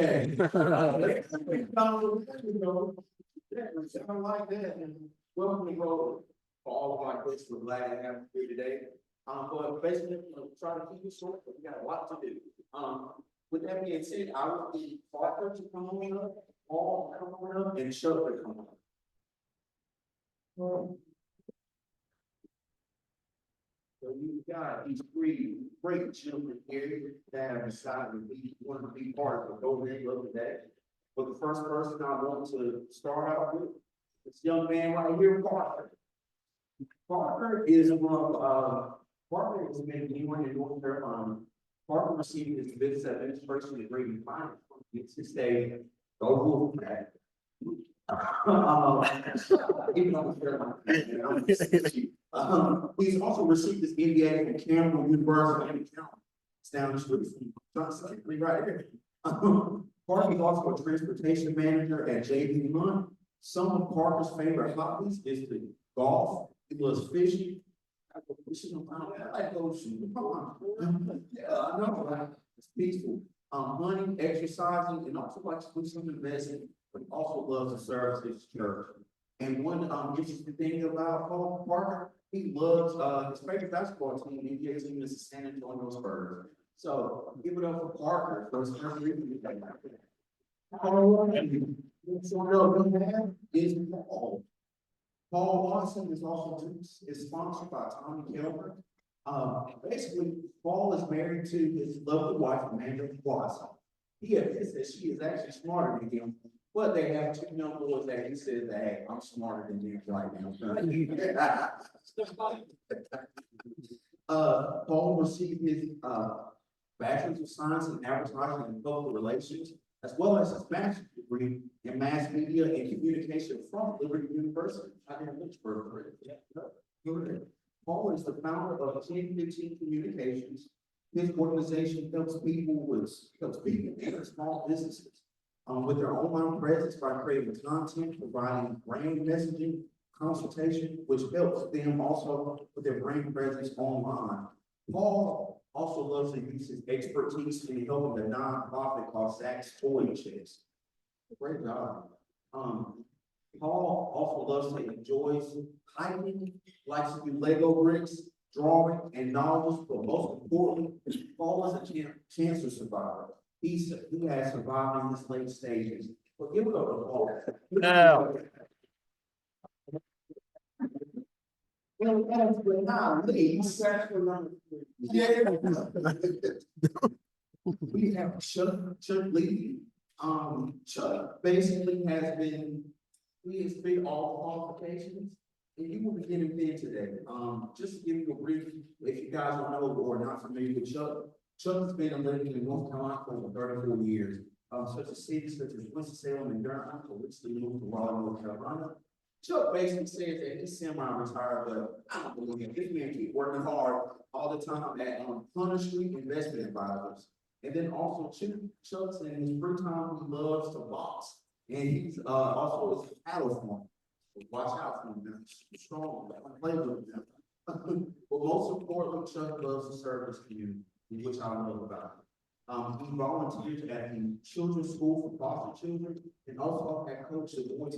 Sound like that, and welcome to go for all of our guests. We're glad to have you here today. But basically, we'll try to keep it short, but we got a lot to do. With that being said, I would be Parker to come on up, Paul to come on up, and Chuck to come on up. So you've got these three great children here that have decided to want to be part of the Golden Club today. But the first person I want to start out with, this young man right here, Parker. Parker is Parker has been anyone in North Carolina. Parker received his business administration degree in finance. It's his day. Go Wolfpack. Even though he's also received his MBA from Campbell University. It's down the street from right here. Parker is also a transportation manager at JB Hunt. Some of Parker's favorite hobbies is the golf. He loves fishing. I go fishing. I like ocean. Yeah, I know, right? It's peaceful. Hunting, exercising, and also likes to do some investing, but also loves to serve his church. And one interesting thing about Paul Parker, he loves his favorite basketball team, NBA team is the San Antonio Spurs. So give it up for Parker for his first reading. Is Paul. Paul Watson is also sponsored by Tommy Kilmer. Basically, Paul is married to his lovely wife, Amanda Watson. He admits that she is actually smarter than him, but they have two young boys that he says that, hey, I'm smarter than you right now. Paul received his Bachelor's of Science in Advertising and Public Relations, as well as his master's degree in Mass Media and Communication from Liberty University. I didn't Lynchburg. Paul is the founder of 1015 Communications. His organization helps people and small businesses with their online presence by creating content, providing brand messaging, consultation, which helps them also with their brand presence online. Paul also loves to use his expertise in helping the nonprofit called Zach's Toy Chest. Great job. Paul also loves to enjoy hiking, likes to do Lego bricks, drawing, and novels, but most importantly, Paul is a cancer survivor. He has survived in his late stages. But give it up to Paul. No. We have Chuck Lee. Chuck basically has been all qualifications, and you will be getting in today. Just to give you a brief, if you guys don't know or not familiar with Chuck, Chuck has been living in North Carolina for over 34 years. Such as cities such as Winston-Salem and Durham, for which they moved to Raleigh, North Carolina. Chuck basically says that he's semi-retired, but I don't believe him. This man keep working hard all the time at Hunter Street Investment Advisors. And then also Chuck's in his free time, he loves to box. And he's also a cattle farmer. So watch out for him. He's strong. Play with them. But most importantly, Chuck loves to serve his community, which I love about him. He volunteers at the Children's School for Foster Children, and also at coach the boys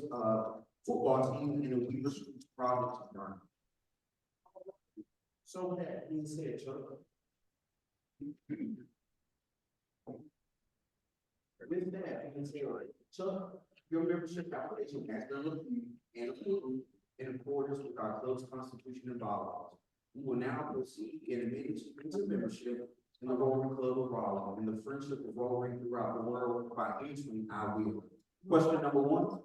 football team in the Weaver Street Province of Durham. So with that being said, Chuck. With that being said, Chuck, your membership application has been reviewed and approved in accordance with our club's constitution and bylaws. We will now proceed in admitting into membership in the Rotary Club of Raleigh and the friendship of Rotary throughout the world by answering I will. Question number 1.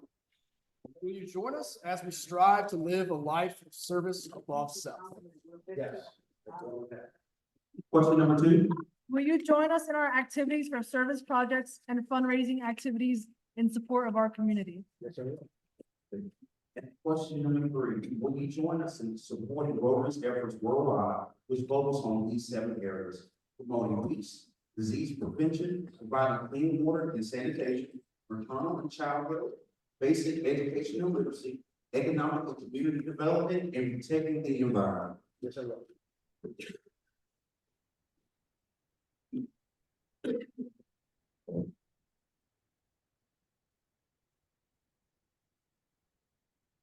Will you join us as we strive to live a life of service above self? Yes. Question number 2. Will you join us in our activities for service projects and fundraising activities in support of our community? Yes, sir. Question number 3. Will you join us in supporting Rotary's efforts worldwide, which focus on these 7 areas: promoting peace, disease prevention, providing clean water and sanitation, maternal and child health, basic education and literacy, economic and community development, and protecting the environment? Yes, sir.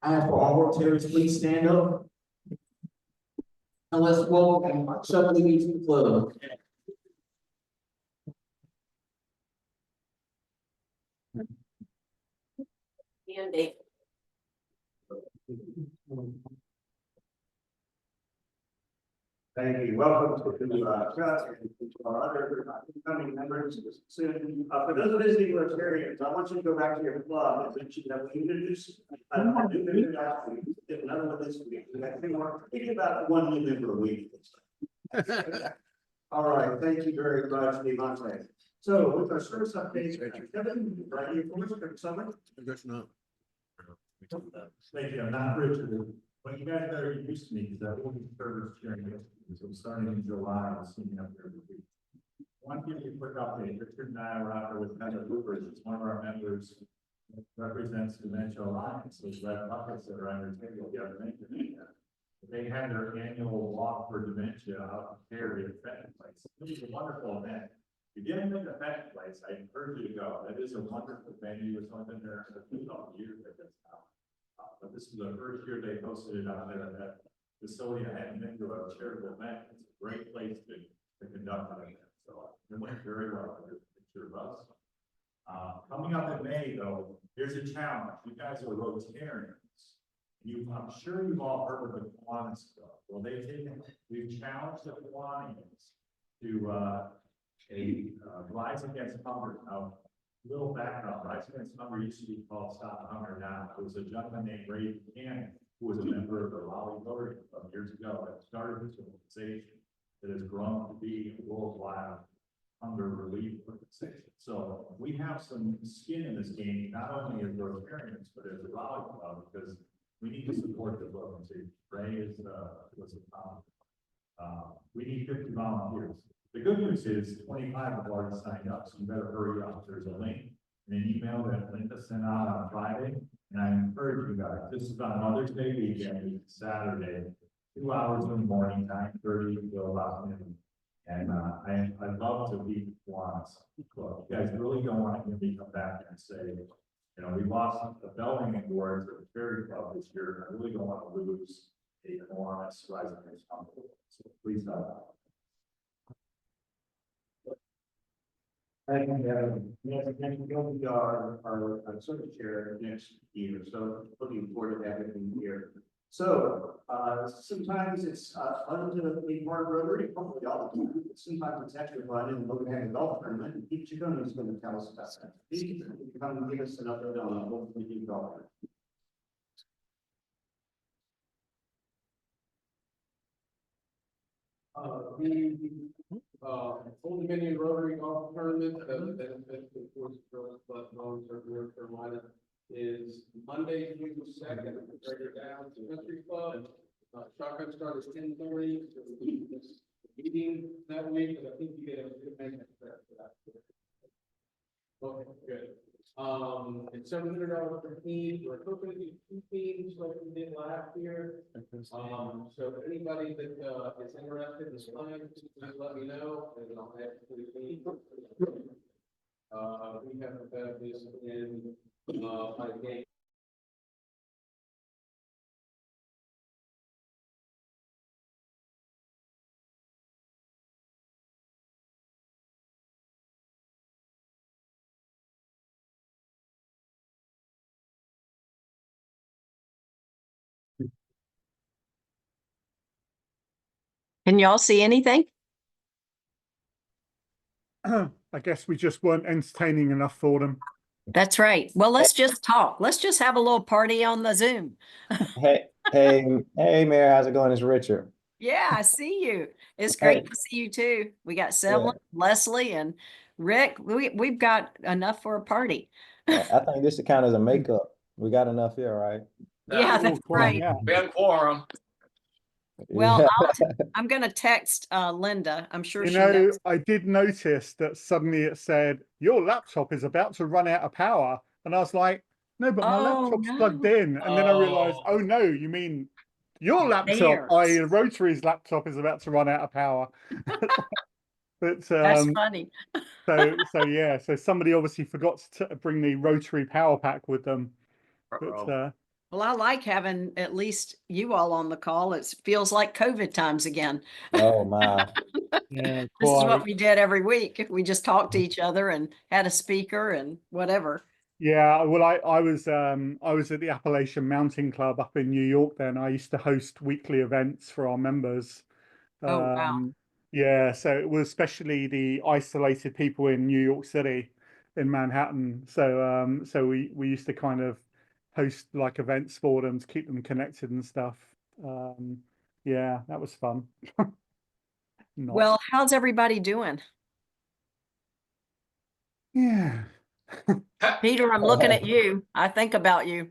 I ask for all Rotarians, please stand up. And let's welcome Chuck Lee to the club. Andy. Thank you. Welcome to Chuck and to our other incoming members. Soon, for those visiting Rotarians, I want you to go back to your club and mention that we introduced a new member last week, another one this week. I think we're thinking about one new member a week. All right, thank you very much, Devontae. So with our service updates, Kevin, right here for us, summary. Thank you. I'm not Richard, but you guys better get used to me because I will be service sharing this. So starting in July, I'll see you up there every week. I want to give you a quick update. Richard and I are out there with Heather Hoopers. It's one of our members represents Dementia Alliance, those red buckets that are on your table. You have they had their annual walk for dementia out in Cary at Fenton Place. It was a wonderful event. If you didn't think of Fenton Place, I encourage you to go. That is a wonderful venue. It's only been there for 2 years at this time. But this is the first year they hosted it out there at that facility. I hadn't been to a charitable event. It's a great place to conduct an event. So it went very well. There's a picture of us. Coming up in May, though, there's a challenge. You guys are Rotarians. I'm sure you've all heard of the Kiwanis Club. Well, we've challenged the Kiwanis to a Rise Against Hunger. Now, little background, Rise Against Hunger used to be called Stop Hunger Now. It was a gentleman named Ray Buchanan, who was a member of the Raleigh Rotary years ago, that started this organization that has grown to be a worldwide hunger relief organization. So we have some skin in this game, not only as Rotarians, but as a Raleigh Club, because we need to support the organization. Ray was a we need 50 volunteers. The good news is 25 have already signed up, so you better hurry up. There's a link and an email that Linda sent out on Friday. And I encourage you guys, this is on Mother's Day weekend, Saturday, 2 hours in the morning, 9:30 to about noon. And I'd love to be Kiwanis Club. You guys really don't want to hear me come back and say, you know, we lost the Bellring Awards at the Ferry Club this year. I really don't want to lose a Kiwanis Rise Against Hunger. So please don't. Thank you. Yes, again, you'll be our circuit chair next year, so looking forward to having you here. So, sometimes it's fun to be part of Rotary, hopefully all the time. Sometimes it's extra fun and looking at a golf tournament, and Pete Chacon is going to tell us about that. Pete, come and give us an update on what we do golf. Old Dominion Rotary Golf Tournament, that benefits the Forest Grove Club, North Carolina, is Monday, June 2nd, right down to Country Club. Shotgun start is 10:30. So this meeting that week, and I think you get a good maintenance for that. Okay, good. It's $700 per team. We're hoping to do 2 teams like we did last year. So if anybody that is interested in playing, please let me know, and I'll add to the team. We haven't had this in by game. Can y'all see anything? I guess we just weren't entertaining enough for them. That's right. Well, let's just talk. Let's just have a little party on the Zoom. Hey, Mayor, how's it going? It's Richard. Yeah, I see you. It's great Hey. to see you too. We got Sevlin, Leslie, and Rick. We've got enough for a party. I think this should count as a makeup. We got enough here, right? Yeah, that's right. Yeah. We have quorum. Well, Yeah. I'm going to text Linda. I'm sure You she know, knows. I did notice that suddenly it said, your laptop is about to run out of power. And I was like, no, but my Oh, laptop's no. plugged in. And then I realized, oh no, you mean your laptop, i.e. Rotary's laptop is about to run out of power. But That's funny. so yeah, so somebody obviously forgot to bring the Rotary power pack with them. But Well, Well, I like having at least you all on the call. It feels like COVID times again. Oh, my. Yeah, This is what quite. we did every week. We just talked to each other and had a speaker and whatever. Yeah, well, I was at the Appalachian Mountain Club up in New York then. I used to host weekly events for our members. Oh, wow. Yeah, so it was especially the isolated people in New York City, in Manhattan. So we used to kind of host like events for them to keep them connected and stuff. Um, yeah, that was fun. Not. Well, how's everybody doing? Yeah. Peter, I'm looking at you. I think about you.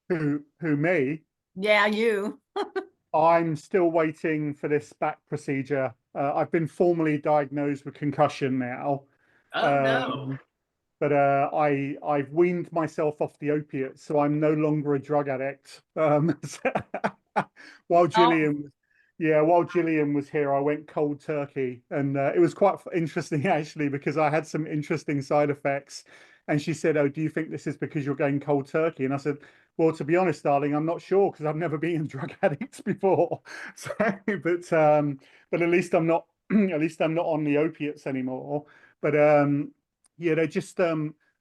Who me? Yeah, you. I'm still waiting for this back procedure. I've been formally diagnosed with concussion now. Oh, no. Um, but I've weaned myself off the opiates, so I'm no longer a drug addict. While Oh, while Gillian was here, I went cold turkey, and it was quite interesting actually because I had some interesting side effects. And she said, "Oh, do you think this is because you're going cold turkey?" And I said, "Well, to be honest, darling, I'm not sure because I've never been a drug addict before." So, but at least I'm not at least I'm not on the opiates anymore. But yeah, they just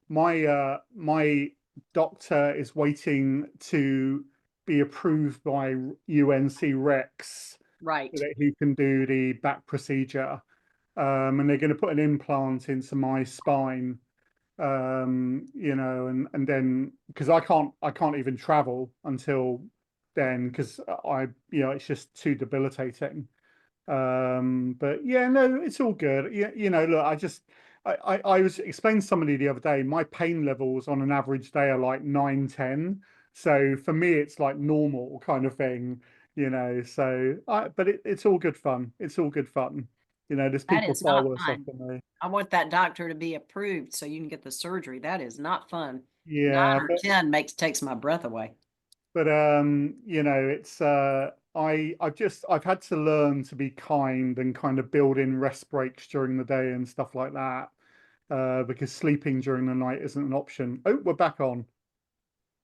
my doctor is waiting to be approved by UNC Rex so right. that he can do the back procedure. And they're going to put an implant into my spine. And then because I can't even travel until then because it's just too debilitating. But yeah, no, it's all good. Look, I was explaining to somebody the other day, my pain levels on an average day are like 9, 10. So for me, it's like normal kind of thing. But it's all good fun. It's all good fun. There's That people is far not worse off fun. than me. I want that doctor to be approved so you can get the surgery. That is not fun. Yeah, 9 or 10 takes my breath away. but it's I've had to learn to be kind and kind of build in rest breaks during the day and stuff like that. Because sleeping during the night isn't an option. Oh, we're back on.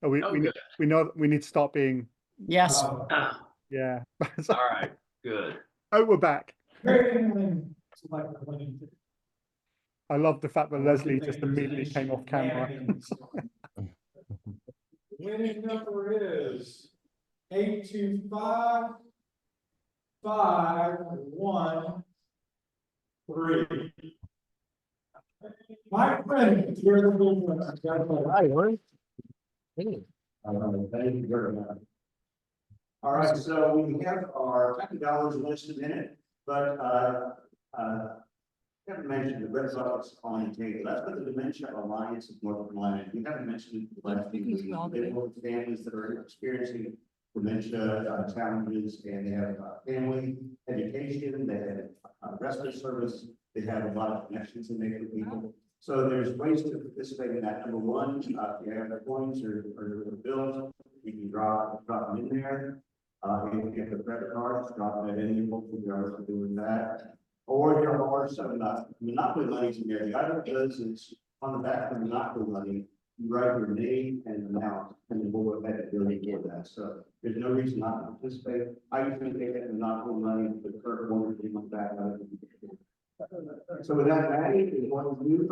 Oh, Oh, good. we know we need to start being Yes. yeah. All right, good. Oh, we're back. I love the fact that Leslie just immediately came off camera. Winning number is 825-513. My friend, you're the movement. Thank you very much. All right, so we have our $50 listed in it, but haven't mentioned the Red Sox on the table. That's what the Dementia Alliance of North Carolina. We haven't mentioned the last thing. They work with families that are experiencing dementia challenges, and they have family education, they have respite service, they have a lot of connections to make with people. So there's ways to participate in that. Number one, if you have coins or bills, you can drop them in there. If you have a credit card, drop that in. Hopefully, you are doing that. Or there are some monopoly monies in there. The item does is on the back of the monopoly money, you write your name and amount, and then we'll go ahead and really get that. So there's no reason not to participate. I usually take that monopoly money for the current 1 or 3 months back. So with that, Maddie is going to do.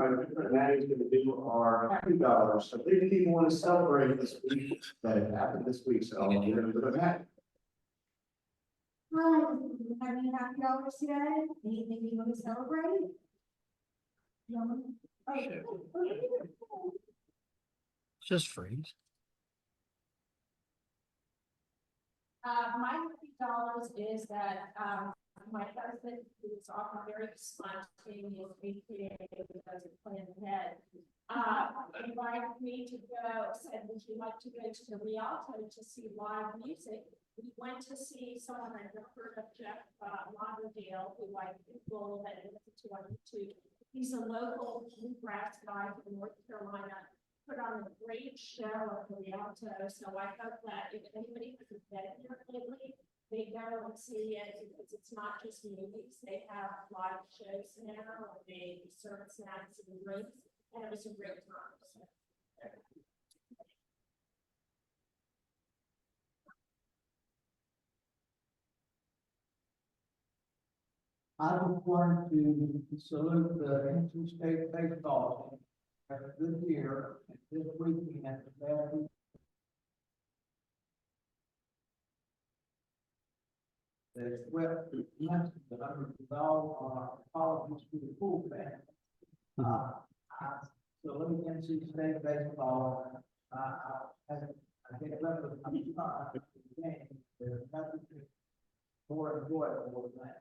Maddie is going to do our $50. So if people want to celebrate this week, that happened this week. So I'm going to go to Maddie. Hi, having $50 today. Anything you want to celebrate? No. Just freeze. My $50 is that, my husband, who's often very spontaneous, creative, doesn't plan ahead. Invited me to go, said, would you like to go to the Rialto to see live music? We went to see someone I've never heard of, Jeff Lauderdale, who people that listen to on YouTube. He's a local bluegrass guy from North Carolina, put on a great show at the Rialto. So I hope that if anybody hasn't been here lately, they go and see it because it's not just movies. They have live shows now, and they serve snacks and drinks, and it was a great time. So. I was going to salute the interstate baseball team. This year, this weekend, at the bad. They swept the apologies to the pool fan. Salute NC State baseball. I get left with the game. There's nothing more enjoyable than that.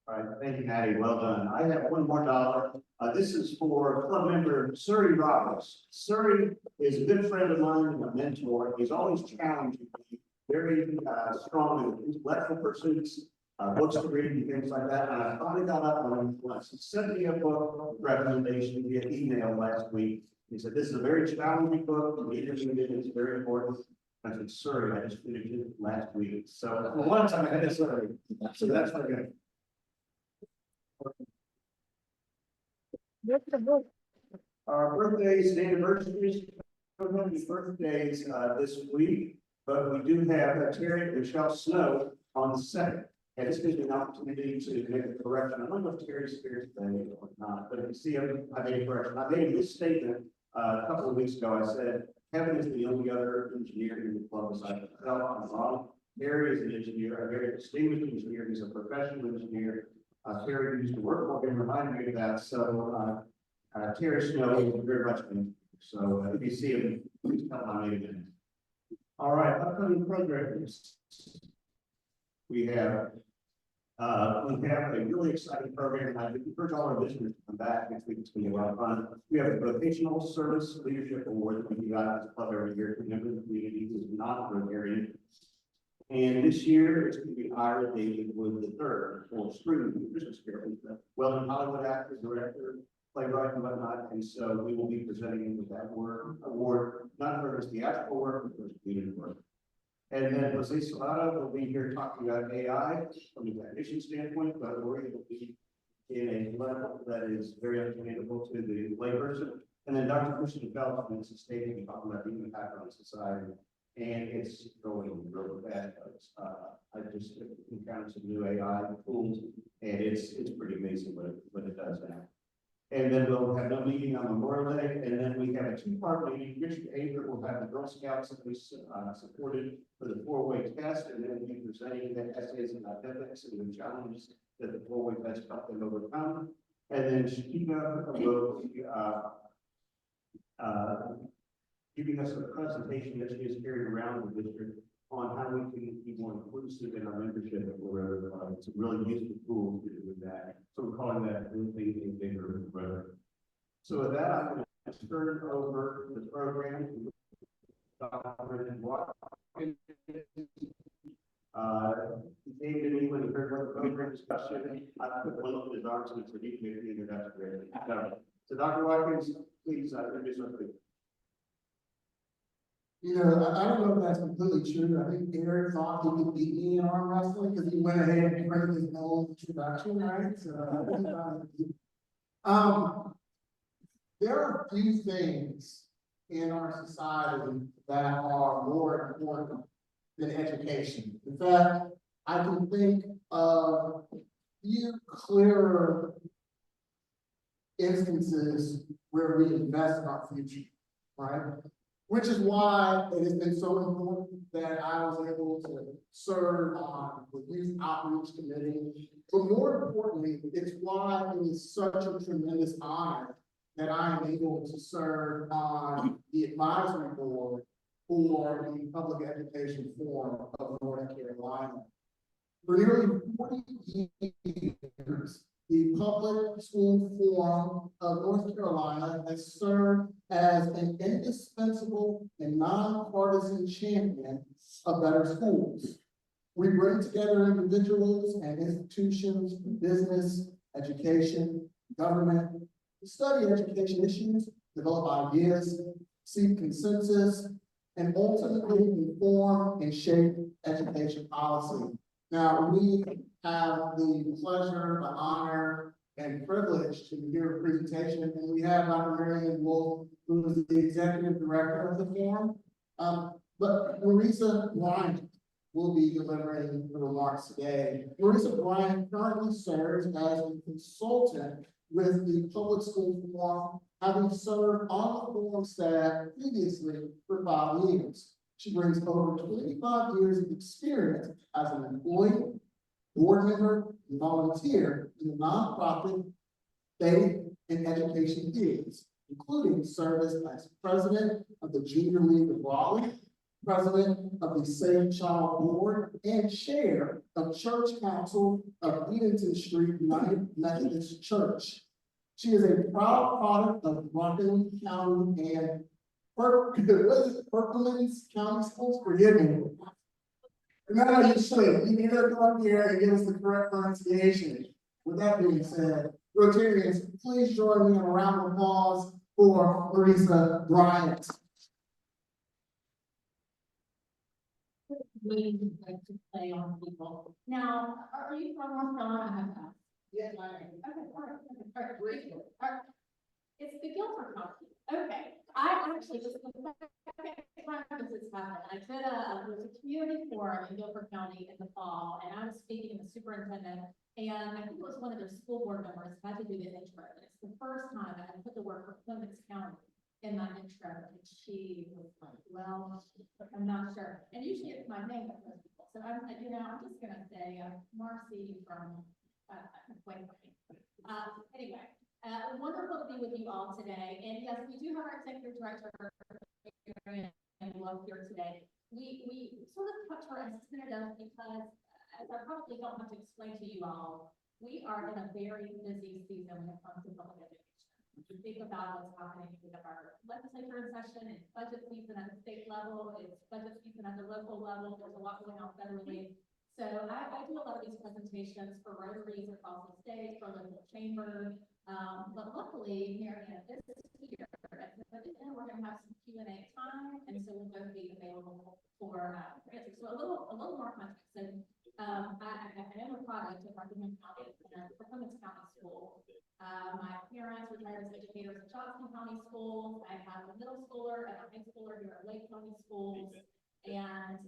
All right, thank you, Patty. Well done. I have one more dollar. This is for club member Surrey Roberts. Surrey is a good friend of mine and a mentor. He's always challenging me, very strong in intellectual pursuits, books to read and things like that. And I finally got up on him once. He sent me a book recommendation via email last week. He said, this is a very challenging book. It's very important. I said, Surrey, I just finished it last week. So for one time I had to Surrey. So that's what I got. Our birthdays and anniversaries, birthdays this week, but we do have Terry and Michelle Snow on the 2nd. And this gives me an opportunity to make a correction. I don't know if Terry's here today or not, but if you see him, I made a correction. I made this statement a couple of weeks ago. I said, Kevin is the only other engineer in the club besides myself. I'm wrong. Terry is an engineer, a very distinguished engineer. He's a professional engineer. Terry used to work for him, reminded me of that. So Terry Snow is very much an engineer. So if you see him, please tell him I made it. All right, upcoming programs. We have a really exciting program, and I encourage all our listeners to come back next week. It's going to be a lot of fun. We have a vocational service leadership award that we got at this club every year to member of the community who is not Rotarian. And this year it's going to be Ira David Wood III for Spring Christmas Carol. Well-known Hollywood actor, director, playwright, and whatnot. And so we will be presenting him with that award, not for his theatrical work, but for his community work. And then Jose Salado will be here talking about AI from a technician standpoint, but we're able to be in a level that is very understandable to the layperson. And then Dr. Christian Phelps from NC State will be talking about the impact on society. And it's going really fast. I just encountered some new AI tools, and it's pretty amazing what it does now. And then we'll have no meeting on Memorial Day, and then we have a two-part meeting. Richard Avery will have the Girl Scouts that we supported for the four-way test, and then we'll be presenting the essays and academics and the challenges that the four-way test helped them overcome. And then Shakina will be giving us a presentation that she has carried around the district on how we can be more inclusive in our membership of Rotary. It's a really useful tool to do with that. So we're calling that Moving a Bigger Rotary. So with that, I'm going to turn over the program to Dr. Watkins. David and England heard what the program discussion. I put one of his arms in so he can make the introduction. So Dr. Watkins, please introduce us. You know, I don't know if that's completely true. I think Eric thought he could beat me in arm wrestling because he went ahead and created his own introduction, right? So, there are a few things in our society that are more important than education. In fact, I can think of a few clearer instances where we invest in our future, right? Which is why it has been so important that I was able to serve on the Youth Outreach Committee. But more importantly, it's why it is such a tremendous honor that I am able to serve on the advisory board for the Public Education Forum of North Carolina. For nearly 40 years, the Public School Forum of North Carolina has served as an indispensable and nonpartisan champion of better schools. We bring together individuals and institutions, business, education, government, to study education issues, develop ideas, seek consensus, and ultimately inform and shape education policy. Now, we have the pleasure, the honor, and privilege to hear a presentation, and we have Dr. Marion Wolf, who is the executive director of the forum. But Marisa Bryant will be delivering the remarks today. Marisa Bryant currently serves as a consultant with the Public School Forum, having served on the forum staff previously for 5 years. She brings over 25 years of experience as an employee, board member, and volunteer in the nonprofit, faith, and education fields, including service as president of the Junior League of Raleigh, president of the Save Child Board, and chair of Church Council of Edenton Street United Methodist Church. She is a proud product of Rockland County and Perkins County Schools, forgive me. No, you should. You need to come up here and give us the correct pronunciation. With that being said, Rotarians, please join me in a round of applause for Marisa Bryant. We like to play on people. Now, are you from North Carolina? Yes, I am. Okay, all right, great. All right. It's the Guilford County. Okay, I actually, this is the second time this has happened. I did there was a community forum in Guilford County in the fall, and I was speaking to the superintendent, and I think it was one of their school board members had to do the intro. And it's the first time I had put the word for Clemens County in my intro, and she was like, well, I'm not sure. And usually it's my name that most people. So I'm just gonna say Marcy from anyway, wonderful to be with you all today. And yes, we do have our executive director and love here today. We sort of touch her as because, as I probably don't have to explain to you all, we are in a very busy season when it comes to public education. You think about what's happening with our legislature in session, it's budget season at the state level, it's budget season at the local level, there's a lot going on federally. So I do a lot of these presentations for Rotaries across the state, for local chambers, but luckily, Marianne is here, and we're gonna have some Q&A time, and so we'll both be available for answers. So a little more context. So I am a product of Rockingham County and Perkins County School. My parents retired as educators at Johnson County Schools. I have a middle schooler and a high schooler here at Lake County Schools, and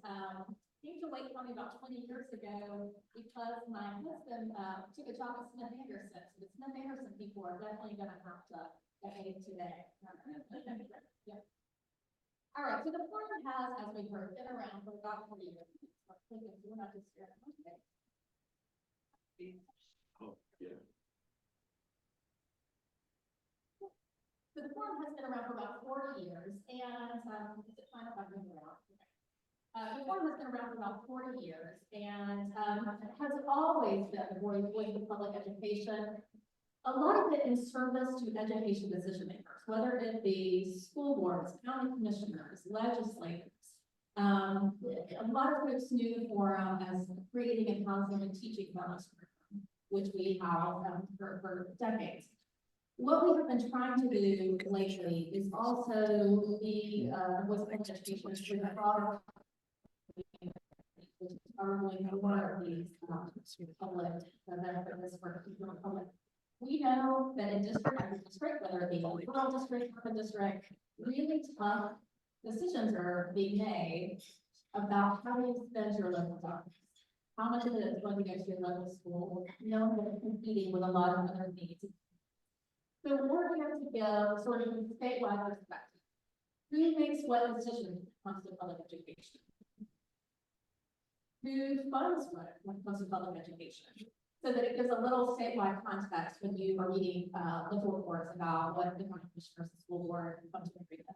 came to Lake County about 20 years ago because my husband took a job at Smith Anderson. So the Smith Anderson people are definitely going to have to behave today. Yep. All right, so the forum has, as we heard, been around for about 40 years. We're not just here. Okay. Oh, yeah. So the forum has been around for about 40 years, and is it fine if I move around? The forum has been around for about 40 years, and has always been the voice of public education. A lot of it in service to education decision makers, whether it be school boards, county commissioners, legislators. A lot of folks knew the forum as creating and housing and teaching wellness curriculum, which we have for decades. What we have been trying to do lately is also be voice of education through the broader probably one of these public public. We know that in district after district, whether it be rural district, urban district, really tough decisions are being made about how you spend your local dollars. How much of it is going to go to your local school, knowing that it's competing with a lot of other needs. So we're here to give sort of a statewide perspective. Who makes what decisions when it comes to public education? Who funds what when it comes to public education? So that it gives a little statewide context when you are reading local reports about what the county commissioners, the school board, and funds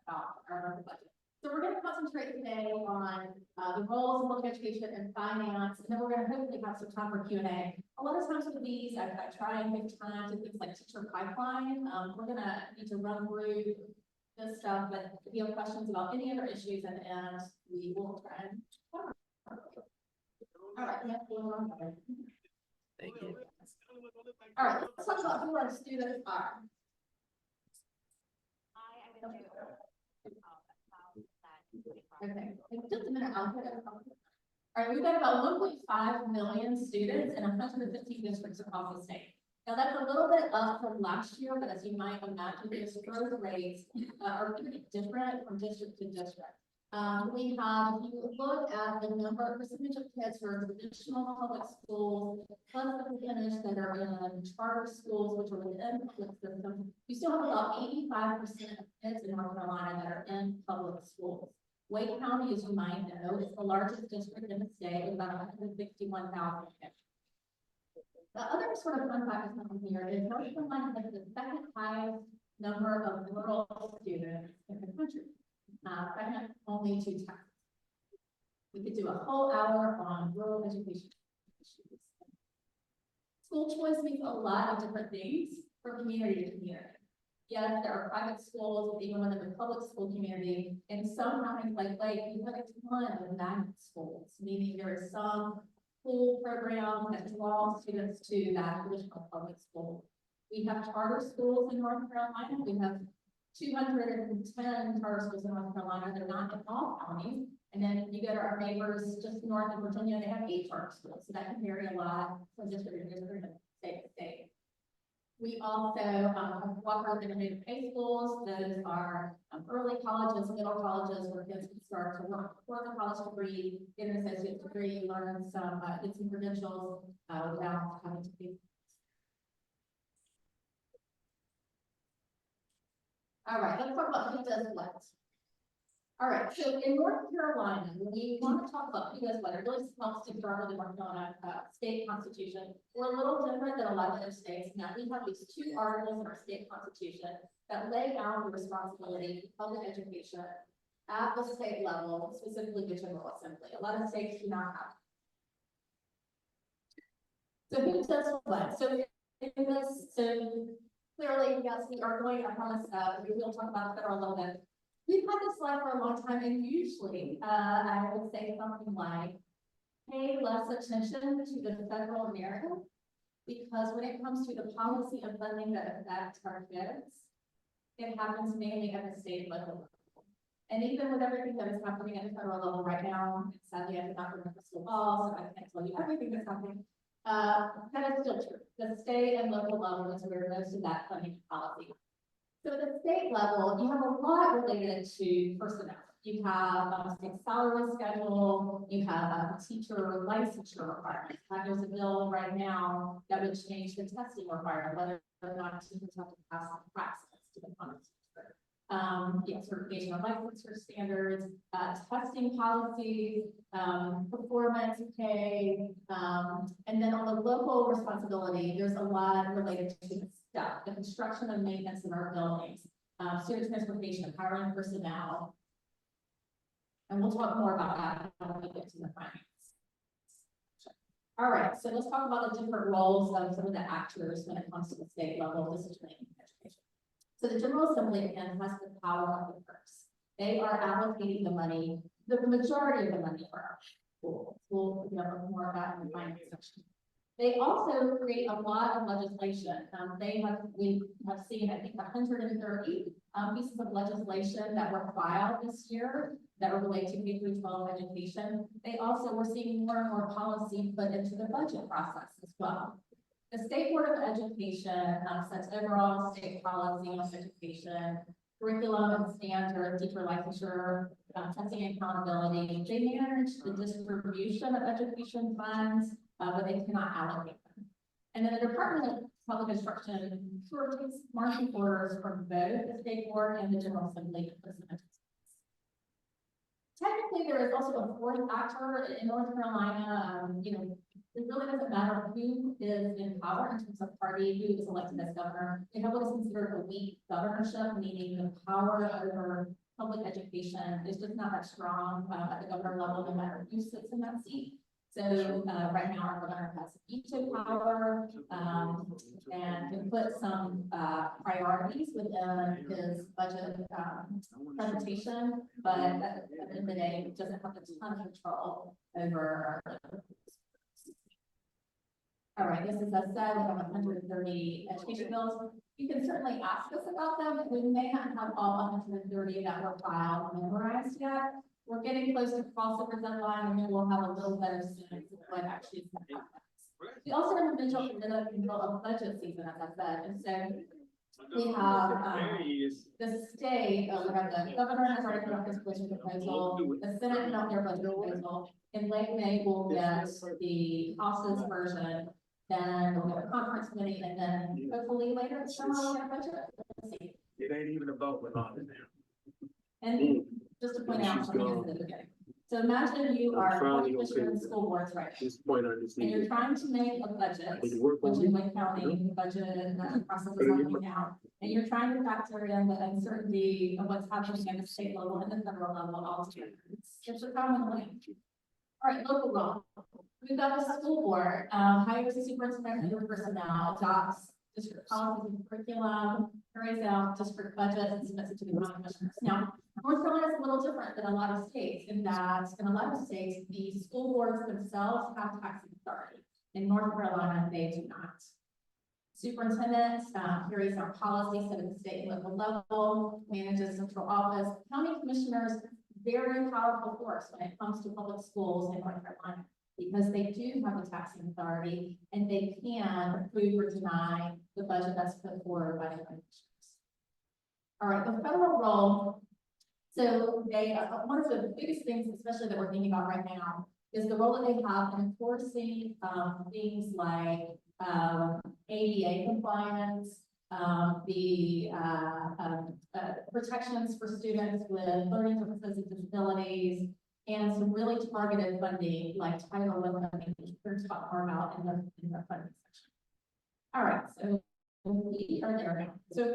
about our budget. So we're going to concentrate today on the roles of public education and finance, and then we're going to hopefully have some time for Q&A. A lot of times with these, I try and give time to things like teacher pipeline. We're going to need to run through this stuff, but if you have questions about any other issues at the end, we will try and cover. All right, Thank you. all right, let's talk about who our students are. Okay, in just a minute, I'll put it. All right, we've got about 1.5 million students in 115 districts across the state. Now, that's a little bit up from last year, but as you might imagine, those growth rates are pretty different from district to district. We have, if you look at the number, percentage of kids who are in traditional public schools, plus the percentage that are in charter schools, which are within public systems, you still have about 85% of kids in North Carolina that are in public schools. Wake County, as you might know, is the largest district in the state with about 161,000 kids. The other sort of fun fact is here is North Carolina has the second highest number of rural students in the country. Second only to Texas. We could do a whole hour on rural education issues. School choice means a lot of different things from community to community. Yes, there are private schools, even within the public school community, and some counties like Lake, you have a ton of magnet schools, meaning there is some school program that draws students to that traditional public school. We have charter schools in North Carolina. We have 210 charter schools in North Carolina. They're not in all counties. And then you go to our neighbors just north of Virginia, they have 8 charter schools. So that can vary a lot from district to district, state to state. We also have cooperative integrated high schools. Those are early colleges, middle colleges, where kids can start to work for the college degree, get an associate's degree, learn some, get some credentials without having to be. All right, let's talk about who does what. All right, so in North Carolina, when we want to talk about who does what, it really helps to start with the North Carolina state constitution. We're a little different than a lot of other states. Now, we have these 2 articles in our state constitution that lay out the responsibility for public education at the state level, specifically the General Assembly. A lot of states do not have. So who does what? So in this, so clearly, yes, we are going, I promise, we will talk about federal a little bit. We've had this slide for a long time, and usually I would say something like, pay less attention to the federal narrative, because when it comes to the policy and funding that affects our kids, it happens mainly at the state level. And even with everything that is happening at the federal level right now, sadly, I do not remember the crystal ball, so I can't tell you everything that's happening. That is still true. The state and local level is where most of that funding policy. So at the state level, you have a lot related to personnel. You have a state salary schedule, you have teacher licensure requirements. There's a bill right now that would change the testing requirement, whether or not teachers have to pass the practice to the conference. Certification of licensure standards, testing policies, performance pay, and then on the local responsibility, there's a lot related to the stuff, the construction and maintenance of our buildings, student transportation, hiring personnel. And we'll talk more about that when we get to the finance. All right, so let's talk about the different roles of some of the actors when it comes to the state level decision-making education. So the General Assembly, again, has the power of the purse. They are allocating the money, the majority of the money for our schools. We'll know more about in the finance section. They also create a lot of legislation. We have seen, I think, 130 pieces of legislation that were filed this year that are related to K-12 education. They also, we're seeing more and more policy put into the budget process as well. The State Board of Education sets overall state policy on education, curriculum and standards, teacher licensure, testing and accountability. They manage the distribution of education funds, but they cannot allocate them. And then the Department of Public Instruction sort of takes marching orders from both the State Board and the General Assembly. Technically, there is also a 4th actor in North Carolina. It really doesn't matter who is in power in terms of party, who is elected as governor. They have what is considered a weak governorship, meaning the power over public education is just not that strong at the governor level, no matter who sits in that seat. So right now our governor has veto power and can put some priorities within his budget presentation, but at the end of the day, it doesn't have a ton of control over our. All right, this is as said, we have 130 education bills. You can certainly ask us about them. We may not have all 130 that were filed memorized yet. We're getting close to crossover deadline, and then we'll have a little better sense of what actually is going to happen. We also have a middle of budget season, as I said, and so we have, the state, we have the governor has already put up his budget proposal, the Senate put up their budget proposal. In late May, we'll get the House's version, then we'll get a conference committee, and then hopefully later in summer, we'll get a budget. Let's see. It ain't even a vote without it now. And just to point out something at the beginning. So imagine you are a commissioner in school boards right now. This point I just And need. you're trying to make a budget, which in Lake County, the budget and the process is happening now. And you're trying to factor in the uncertainty of what's happening at the state level and the federal level all together. It's a common link. All right, local law. We've got the school board, hires a superintendent and personnel, adopts district policies and curriculum, carries out district budgets and submits it to the county commissioners. Now, North Carolina is a little different than a lot of states in that in a lot of states, the school boards themselves have taxing authority. In North Carolina, they do not. Superintendent carries out policies set at the state and local level, manages central office. County commissioners, very powerful force when it comes to public schools in North Carolina, because they do have a taxing authority and they can approve or deny the budget that's put forward by the commissioners. All right, the federal role. So they, one of the biggest things, especially that we're thinking about right now, is the role that they have in enforcing things like ADA compliance, the protections for students with learning differences and disabilities, and some really targeted funding like Title I funding, which we're going to talk more about in the funding section. All right, so we are there now. So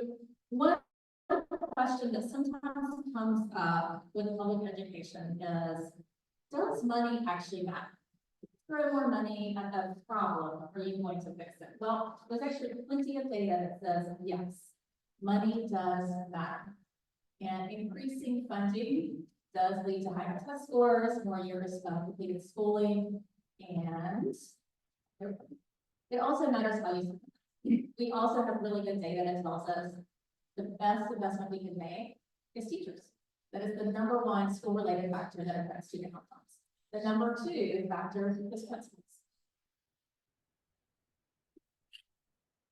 one question that sometimes comes up with public education is, does money actually matter? Throw more money at a problem, are you going to fix it? Well, there's actually plenty of data that says, yes, money does matter. And increasing funding does lead to higher test scores, more years of completed schooling, and it also matters how you. We also have really good data that tells us the best investment we can make is teachers. That is the #1 school-related factor that affects student outcomes. The #2 factor is principals.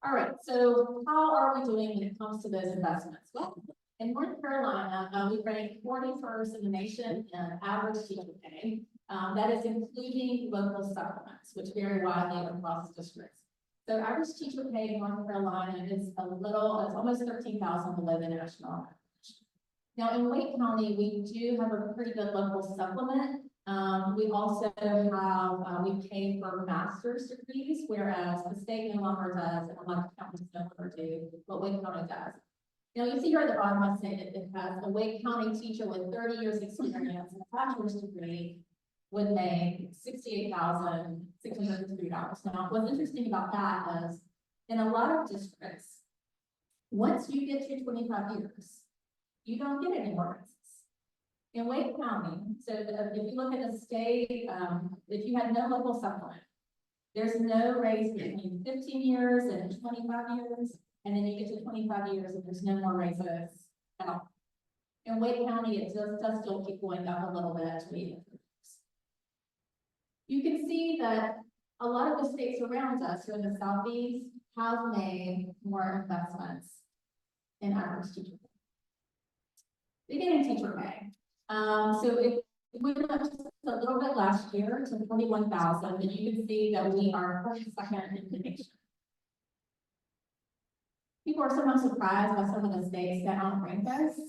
All right, so how are we doing when it comes to those investments? Well, in North Carolina, we rank 41st in the nation in average teacher pay. That is including local supplements, which vary widely across districts. So average teacher pay in North Carolina is it's almost $13,000 below the national average. Now in Wake County, we do have a pretty good local supplement. We also have, we pay for master's degrees, whereas the state no longer does, and a lot of counties no longer do, but Wake County does. Now you see here at the bottom, I say that it has a Wake County teacher with 30 years experience and a bachelor's degree would make $68,603. Now, what's interesting about that is, in a lot of districts, once you get to 25 years, you don't get any more raises. In Wake County, so if you look at the state, if you had no local supplement, there's no raise between 15 years and 25 years, and then you get to 25 years and there's no more raises at all. In Wake County, it does still keep going up a little bit to 8 years. You can see that a lot of the states around us, or in the Southeast, have made more investments in average teacher pay. Beginning teacher pay. So it went up just a little bit last year to 41,000, and you can see that we are 42nd in the nation. People are sometimes surprised by some of the states that outrank us.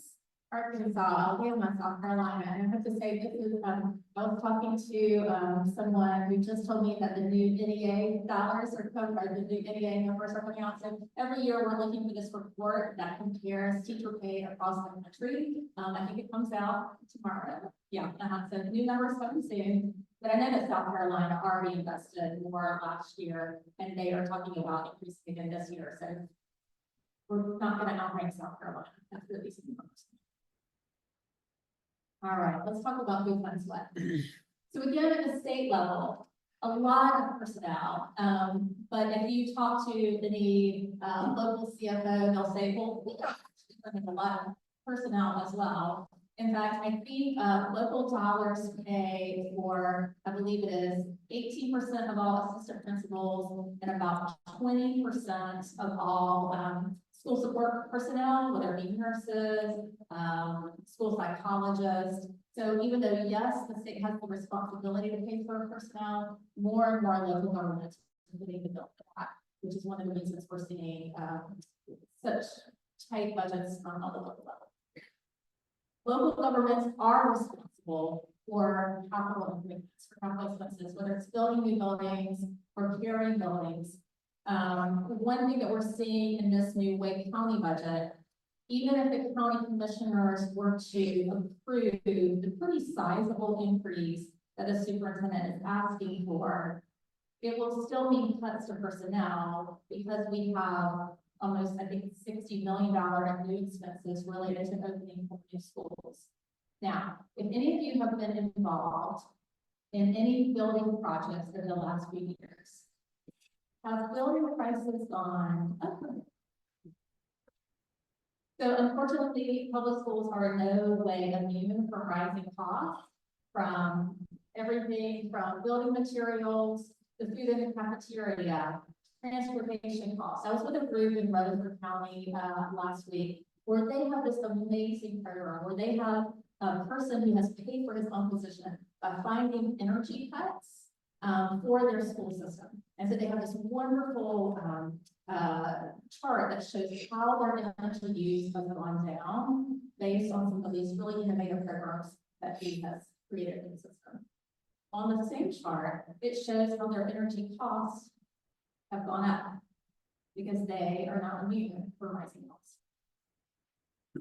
Arkansas, Alabama, South Carolina, and I have to say this is, I was talking to someone who just told me that the new NEA dollars are coming, or the new NEA numbers are coming out. So every year we're looking for this report that compares teacher pay across the country. I think it comes out tomorrow. Yeah, so new numbers coming soon. But I know that South Carolina already invested more last year, and they are talking about increasing again this year. So we're not going to outrank South Carolina. That's the least numbers. All right, let's talk about who funds what. So again, at the state level, a lot of personnel. But if you talk to any local CFO, they'll say, well, we don't fund a lot of personnel as well. In fact, I think, local dollars pay for, I believe it is 18% of all assistant principals and about 20% of all, school support personnel, whether it be nurses, school psychologists. So even though, yes, the state has the responsibility to pay for personnel, more and more local governments are putting the bill for that, which is one of the reasons we're seeing, such tight budgets on the local level. Local governments are responsible for capital improvements, for capital expenses, whether it's building new buildings or carrying buildings. One thing that we're seeing in this new Wake County budget, even if the county commissioners were to approve the pretty sizable increase that the superintendent is asking for, it will still mean cuts to personnel because we have almost, I think, $60 million in new expenses related to opening new schools. Now, if any of you have been involved in any building projects over the last few years, have building prices gone up? So unfortunately, public schools are in no way immune from rising costs, from everything from building materials, the food in the cafeteria, transportation costs. I was with a group in Rutherford County last week where they have this amazing program where they have a person who has paid for his own position by finding energy cuts for their school system. And so they have this wonderful chart that shows how their energy use has gone down based on some of these really innovative programs that he has created in the system. On the same chart, it shows how their energy costs have gone up because they are not immune for rising costs.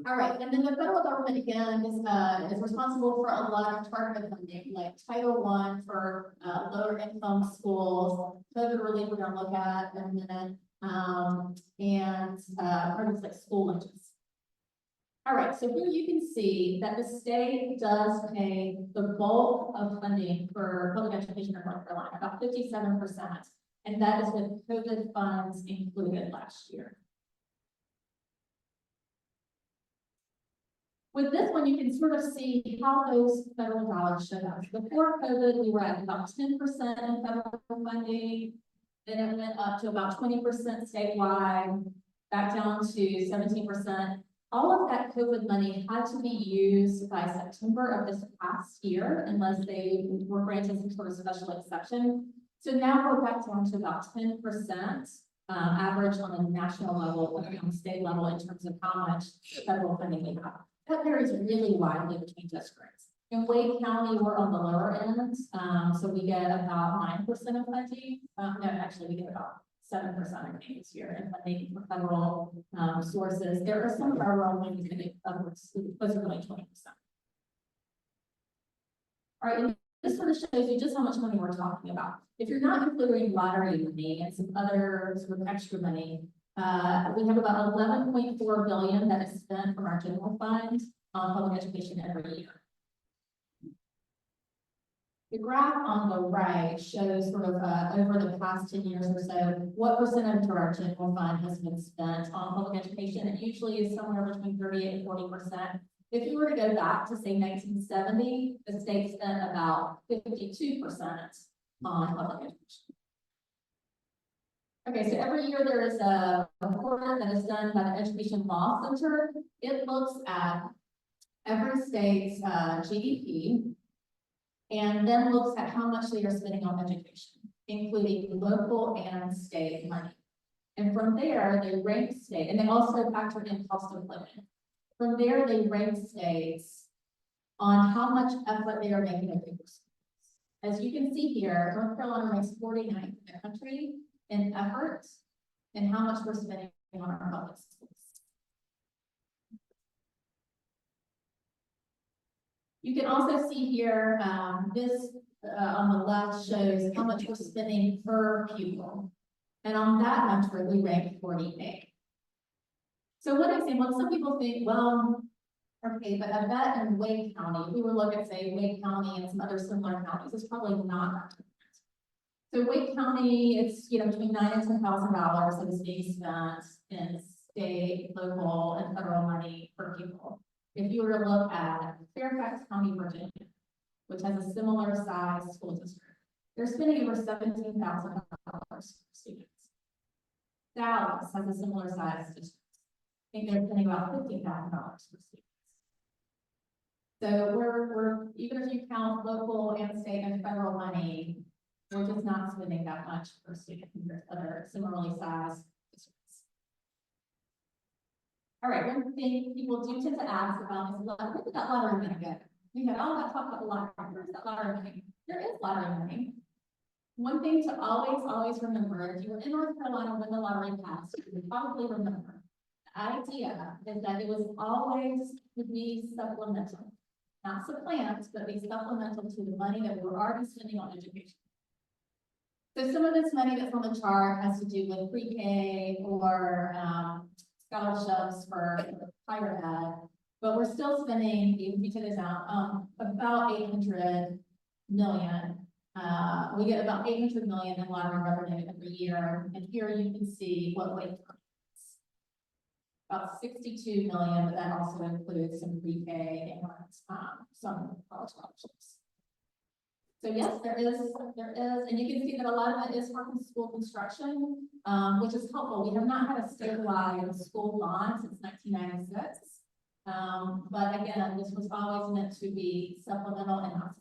All right, and then the federal government again is responsible for a lot of targeted funding, like Title I for lower income schools, COVID relief we're gonna look at in a minute, and programs like school lunches. All right, so here you can see that the state does pay the bulk of funding for public education in North Carolina, about 57%. And that is with COVID funds included last year. With this one, you can sort of see how those federal dollars showed up. Before COVID, we were at about 10% in federal funding. Then it went up to about 20% statewide, back down to 17%. All of that COVID money had to be used by September of this past year, unless they were granted some sort of special exception. So now we're back down to about 10% average on a national level, on a state level, in terms of how much federal funding we have. That varies really widely between districts. In Wake County, we're on the lower end, so we get about 9% of funding. No, actually, we get about 7%, I think, this year in funding for federal sources. There are some federal ones that get upwards, closer to like 20%. All right. And this sort of shows you just how much money we're talking about. If you're not including lottery money and some other sort of extra money, we have about 11.4 billion that is spent from our general fund on public education every year. The graph on the right shows sort of over the past 10 years or so, what percentage of our general fund has been spent on public education. It usually is somewhere between 38 and 40%. If you were to go back to say 1970, the state spent about 52% on public education. Okay, so every year there is a report that is done by the Education Law Center. It looks at every state's GDP and then looks at how much they are spending on education, including local and state money. And from there, they rank state, and they also factor in cost of living. From there, they rank states on how much effort they are making at their schools. As you can see here, North Carolina ranks 49th in the country in effort and how much we're spending on our public schools. You can also see here, this on the left shows how much we're spending per pupil. And on that metric, we rank 48. So one example, some people think, well, okay, but I bet in Wake County, if we were looking at, say, Wake County and some other similar counties, it's probably not that different. So Wake County, it's, you know, between $9,000 and $10,000 that is being spent in state, local, and federal money per pupil. if you were to look at Fairfax County, Virginia, which has a similar size school district, they're spending over $17,000 for students. Dallas has a similar size district. I think they're spending about $15,000 for students. So we're, even if you count local and state and federal money, we're just not spending that much per student compared to other similarly sized districts. All right, one thing people do tend to ask about is, where did that lottery money go? We had all that talk about the lottery. Where's that lottery money? There is lottery money. One thing to always remember, if you were in North Carolina when the lottery passed, you probably remember. The idea is that it was always to be supplemental. Not supplant, but be supplemental to the money that we're already spending on education. So some of this money that's on the chart has to do with pre-K or scholarships for higher ed, but we're still spending, if you take this out, about 800 million. We get about 800 million in lottery revenue every year, and here you can see what Wake County is. About 62 million, but that also includes some pre-K and some college scholarships. So yes, there is, and you can see that a lot of it is from school construction, which is helpful. We have not had a stabilized school bond since 1996. But again, this was always meant to be supplemental and not.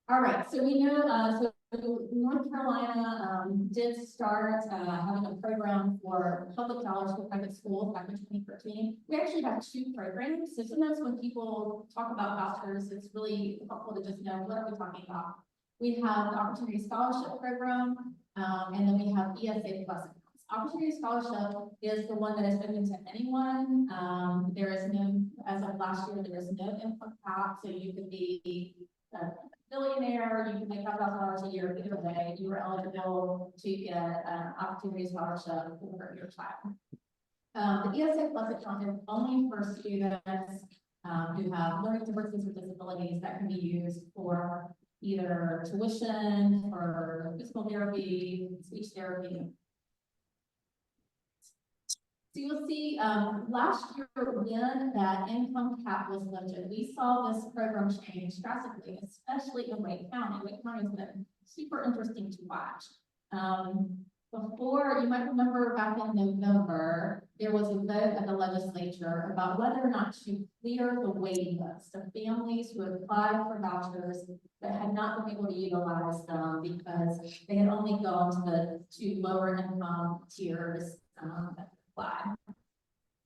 All right, so we know, so North Carolina did start having a program for public dollars for private schools back in 2013. We actually have two programs. So sometimes when people talk about vouchers, it's really helpful to just know what are we talking about. We have the Opportunity Scholarship Program, and then we have ESA Plus accounts. Opportunity Scholarship is the one that is open to anyone. There is no, as of last year, there is no income cap, so you could be a billionaire, you can make $5,000 a year, either way, you are eligible to get an opportunity scholarship for your child. The ESA Plus account is only for students who have learning differences or disabilities that can be used for either tuition or physical therapy, speech therapy. So you'll see last year when that income cap was lifted, we saw this program change drastically, especially in Wake County. Wake County has been super interesting to watch. Before, you might remember back in November, there was a vote at the legislature about whether or not to clear the waiting list of families who had applied for vouchers that had not been able to utilize them because they had only gone to the two lower income tiers apply.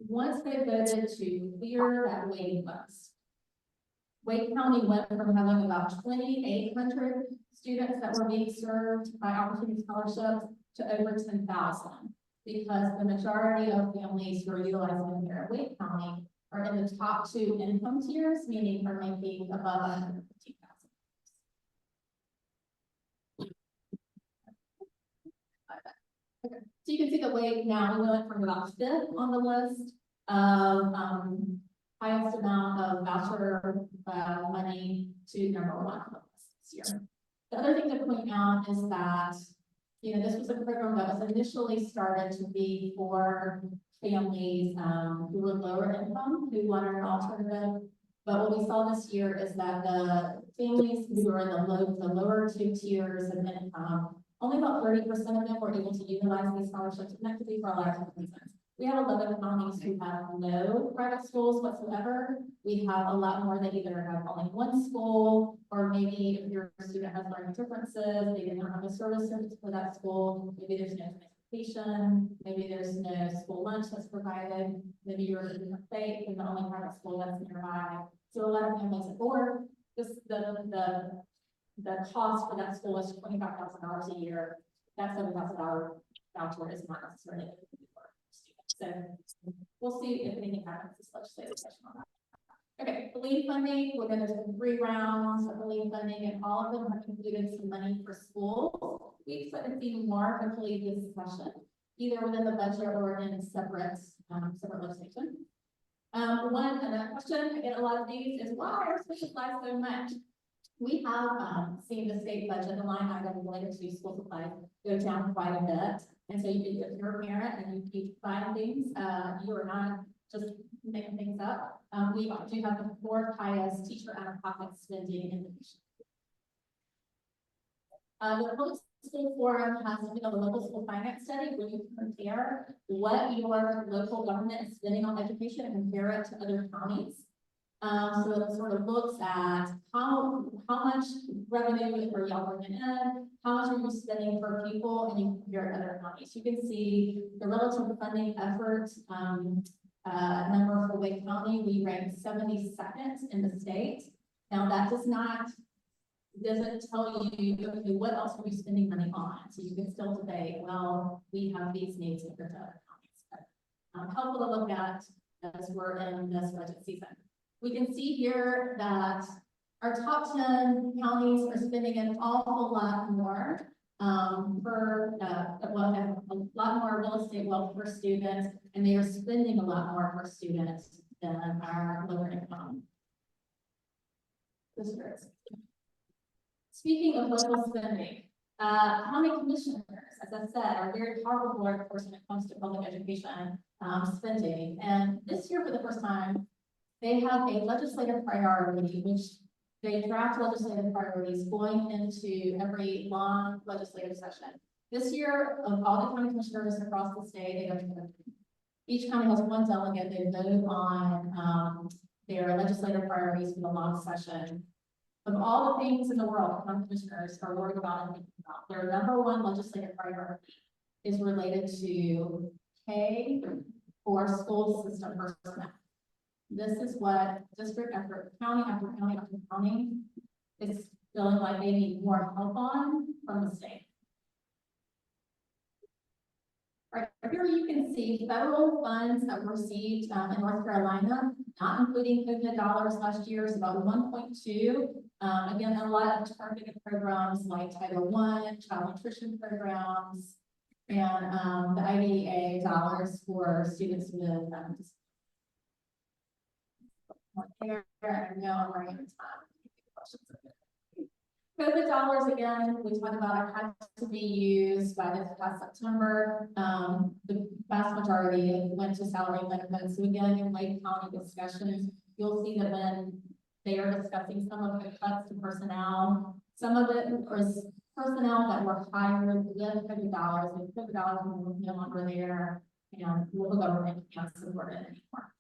Once they voted to clear that waiting list, Wake County went from having about 2,800 students that were being served by Opportunity Scholarships to over 10,000, because the majority of families who are utilizing them here at Wake County are in the top two income tiers, meaning are making above $115,000. Okay. So you can see the way now we went from about 5th on the list of highest amount of voucher money to number 1 on the list this year. The other thing to point out is that, you know, this was a program that was initially started to be for families who were lower income, who wanted an alternative. But what we saw this year is that the families who are in the lower two tiers of income, only about 30% of them were able to utilize these scholarships, and that could be for a lot of different reasons. We have 11 counties who have no private schools whatsoever. We have a lot more that either have only one school, or maybe if your student has learning differences, they didn't have a service for that school. Maybe there's no transportation, maybe there's no school lunch that's provided. Maybe you're in a state and the only private school that's nearby. So a lot of families, or this the cost for that school is $25,000 a year. That $7,000 voucher is not necessarily for students. So we'll see if anything happens this legislative session on that. Okay, the lead funding, we're going to do 3 rounds of the lead funding, and all of them have included some money for schools. We expect to see more hopefully this session, either within the budget or in separate legislation. One question I get a lot of these is, why are school supplies so much? We have seen the state budget, the line item related to school supplies, go down quite a bit. And so if you're a parent and you keep buying things, you are not just making things up, we do have the fourth highest teacher out-of-pocket spending in the nation. The public school forum has something called the local school finance study, where you compare what your local government is spending on education and compare it to other counties. So it sort of looks at how much revenue are y'all bringing in, how much are you spending per pupil, and you compare it to other counties. You can see the relative funding effort number for Wake County. We ranked 72nd in the state. Now that doesn't tell you, okay, what else are we spending money on? So you can still debate, well, we have these needs compared to other counties, but helpful to look at as we're in this budget season. We can see here that our top 10 counties are spending an awful lot more a lot more real estate wealth per student, and they are spending a lot more per student than our lower income districts. Speaking of local spending, county commissioners, as I said, are very powerful workforce when it comes to public education spending. And this year, for the first time, they have a legislative priority, which they draft legislative priorities going into every long legislative session. This year, of all the county commissioners across the state, each county has one delegate. They vote on their legislative priorities for the long session. Of all the things in the world, county commissioners are worried about and thinking about, their number one legislative priority is related to pay for school system personnel. This is what district after county after county after county is feeling like they need more help on from the state. Right here you can see federal funds that were received in North Carolina, not including COVID dollars last year, is about 1.2. Again, a lot of targeted programs like Title I, child nutrition programs, and the IDEA dollars for students with here, I know I'm running out of time. COVID dollars, again, we talked about it had to be used by this past September. The vast majority went to salary benefits. So again, in Lake County discussions, you'll see that when they are discussing some of the cuts to personnel, some of it was personnel that were hired with COVID dollars, and COVID dollars were no longer there, and local government can't support it anymore.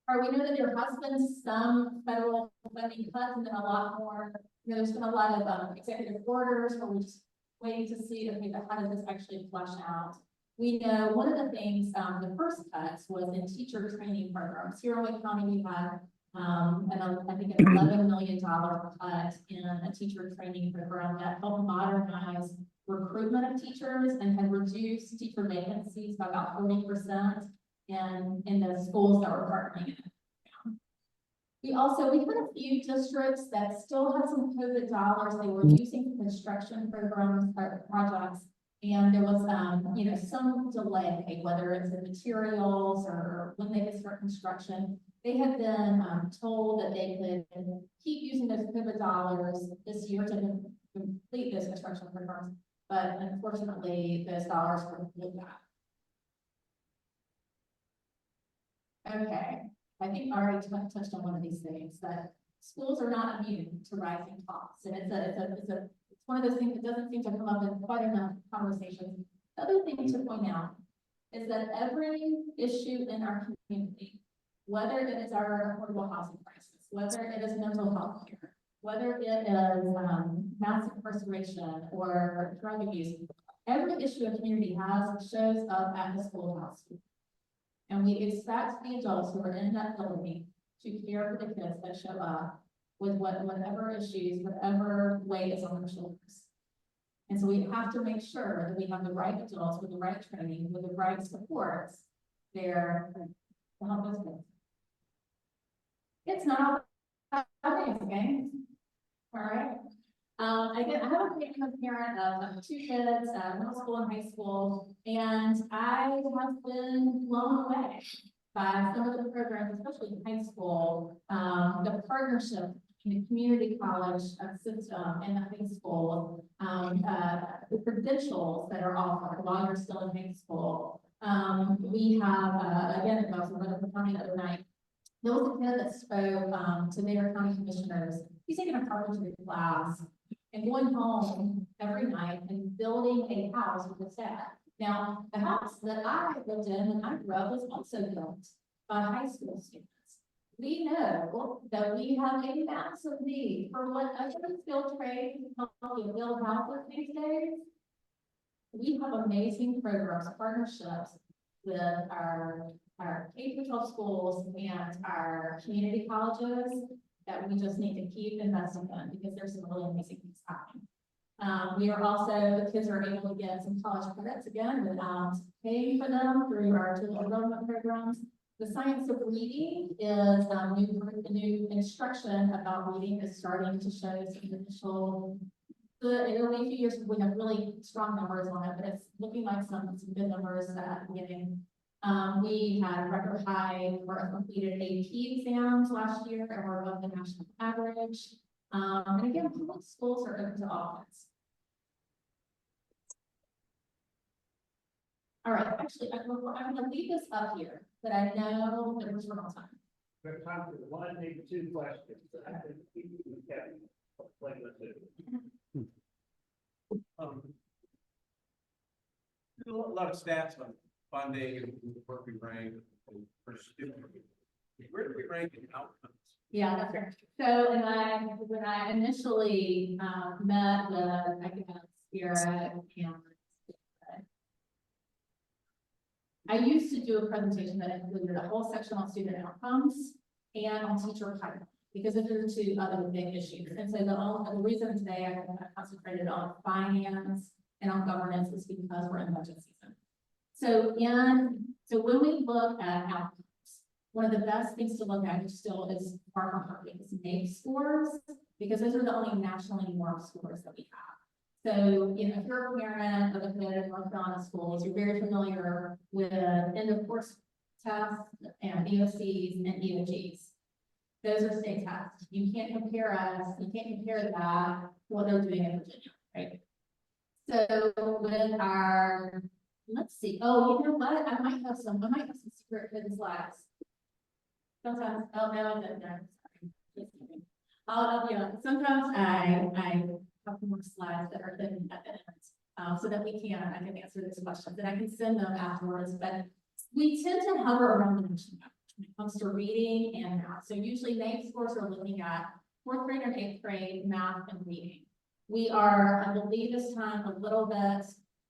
Or we know that there has been some federal funding cuts, and then a lot more. You know, there's been a lot of executive orders, or we're just waiting to see, okay, how does this actually flesh out? We know one of the things, the first cuts was in teacher training programs. Here in Wake County, we had I think an $11 million cut in a teacher training program that helped modernize recruitment of teachers and had reduced teacher vacancies by about 40%. And in the schools that were partnering in it. We had a few districts that still had some COVID dollars they were using for construction programs or projects, and there was some delay, whether it's in materials or when they could start construction. They had been told that they could keep using those COVID dollars this year to complete those construction programs, but unfortunately those dollars were pulled back. Okay, I think I already touched on one of these things, that schools are not immune to rising costs, and it's one of those things that doesn't seem to come up in quite enough conversations. The other thing to point out is that every issue in our community, whether it is our affordable housing crisis, whether it is mental health care, whether it is mass incarceration or drug abuse, every issue a community has shows up at the schoolhouse. And we expect the adults who are in that building to care for the kids that show up with whatever issues, whatever weight is on their shoulders. And so we have to make sure that we have the right adults with the right training, with the right supports there to help us kids. It's not all okay. All right. Again, I have a parent of two kids, middle school and high school, and I have been blown away by some of the programs, especially in high school, the partnership in the community college system and the high school, the credentials that are offered while you're still in high school, We have, again, it was another county the other night. There was a kid that spoke, to their county commissioners. He's taking a carpentry class and going home every night and building a house with his dad. Now, the house that I lived in when I grew up was also built by high school students. We know that we have a massive need for whatever skilled trade you build houses these days. We have amazing programs, partnerships with our K-12 schools and our community colleges that we just need to keep investing in because there's some really amazing things happening. We are also, the kids are able to get some college credits again without paying for them through our total enrollment programs. The science of reading is new instruction about reading is starting to show some initial. It'll be a few years before we have really strong numbers on it, but it's looking like some good numbers at the beginning. We had record high for completed AP exams last year, and we're above the national average. And again, public schools are open to all kids. All right, actually, I'm gonna leave this up here, but I know that we're short on time. We have time for one, maybe two questions. I think we can like let's do. A lot of stats on funding and where we rank for students. Where do we rank in outcomes? Yeah, that's right. So, when I initially, met the academic spirit and I used to do a presentation that included a whole section on student outcomes and on teacher pipeline, because those are two other big issues. And so the reason today I concentrated on finance and on governance is because we're in budget season. So when we look at outcomes, one of the best things to look at is still is far from perfect is NAEP scores, because those are the only nationally normed scores that we have. So, you know, if you're a parent of a kid in North Carolina schools, you're very familiar with end of course tests and EOCs and EOGs. Those are state tests. You can't compare that to what they're doing in Virginia, right? So with our, let's see, oh, you know what? I might have some secret hidden slides. Sometimes, oh, no, I don't know. Sorry. I'll be honest. Sometimes I have more slides that are hidden at the end, so that I can answer these questions and I can send them afterwards. But we tend to hover around the national average when it comes to reading and math. So usually NAEP scores are looking at 4th grade and 8th grade math and reading. We are, I believe this time, a little bit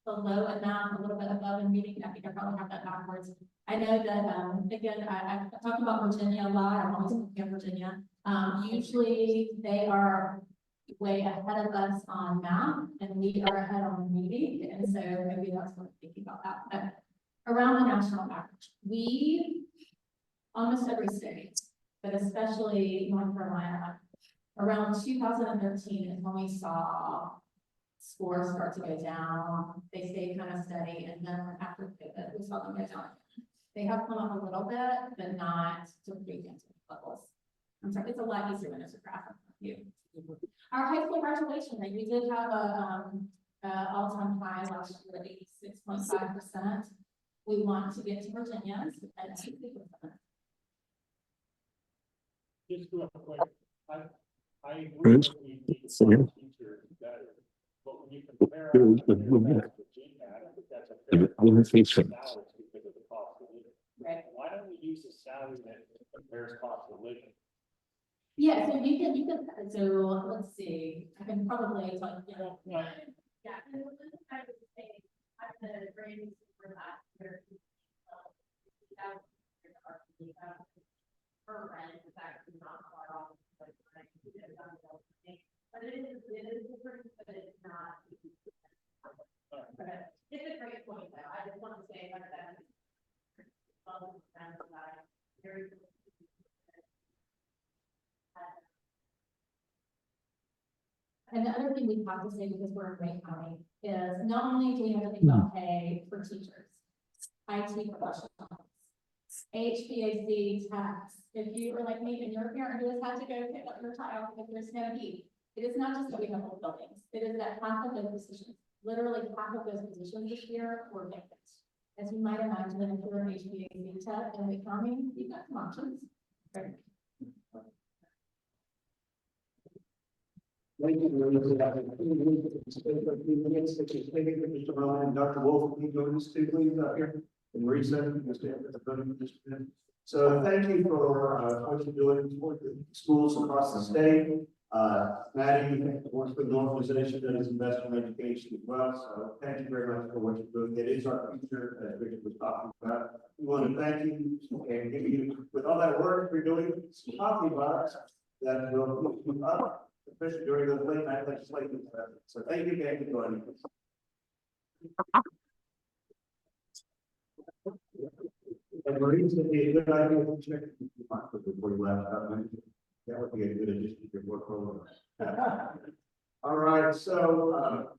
below in math, a little bit above in reading. I think I probably have that backwards. I know that, again, I talk about Virginia a lot. I'm always looking at Virginia. Usually they are way ahead of us on math and we are ahead on reading. And so maybe that's what I'm thinking about that. But around the national average, we, almost every state, but especially North Carolina, around 2013 is when we saw scores start to go down. They stayed kind of steady, and then after COVID, we saw them go down. They have come up a little bit, but not to pre-pandemic levels. I'm sorry, it's a lot easier when there's a graph in front of you. Our high school graduation rate, we did have a all-time high last year at 86.5%. We want to get to Virginia's at 60%. Just real quick, I agree with you, teachers better, but when you compare us to Virginia, I think that's a fair balance because of the cost of living. Right. Why don't we use a salary that compares cost of living? Yeah, so you can, so let's see, I can probably talk, yeah. Yeah, and I would say, I'm the brand for that. Per rent is actually not far off, but it is different, but it's not. But it's a great point though, I just want to say like that. Very. And the other thing we have to say, because we're in Wayne County, is not only do we have to think about pay for teachers, IT professionals, HVAC techs. If you are like me and you're a parent who has had to go pick up your child because there's no heat, it is not just that we have old buildings. It is that half of those positions, literally half of those positions this year were vacant. as you might imagine, if you're an HVAC tech and the plumbing, you've got some options. Right. Thank you. Mr. Rowan and Dr. Wolf, can you join us too, please, up here? And Marisa, you stay up at the podium just a minute. So thank you for what you're doing for the schools across the state. Maddie works for the organization that is investing in education as well. So thank you very much for what you're doing. It is our future, as Richard was talking about. We want to thank you and give you, with all that work you're doing, some coffee bars that will look you up, especially during the late night legislative session. So thank you again for joining us. And Marie's gonna be a good idea to check before you left. That would be a good addition to your work program. All right, so,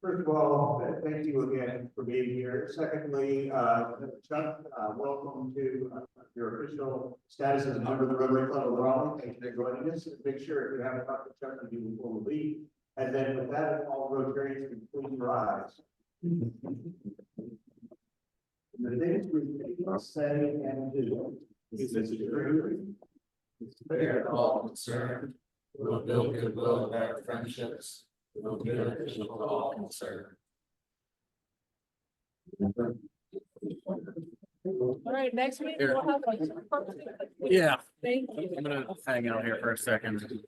first of all, thank you again for being here. Secondly, Chuck, welcome to your official status as a member of the Rotary Club of Raleigh. Thank you for joining us. Make sure if you haven't talked to Chuck, you do before we leave. And then with that, all Rotarians can please rise. The things we say and do is true. It's fair to all concerned. We'll build goodwill in our friendships. We'll be beneficial to all concerned. All right, next week we'll have. Yeah. Thank you. I'm gonna hang out here for a second.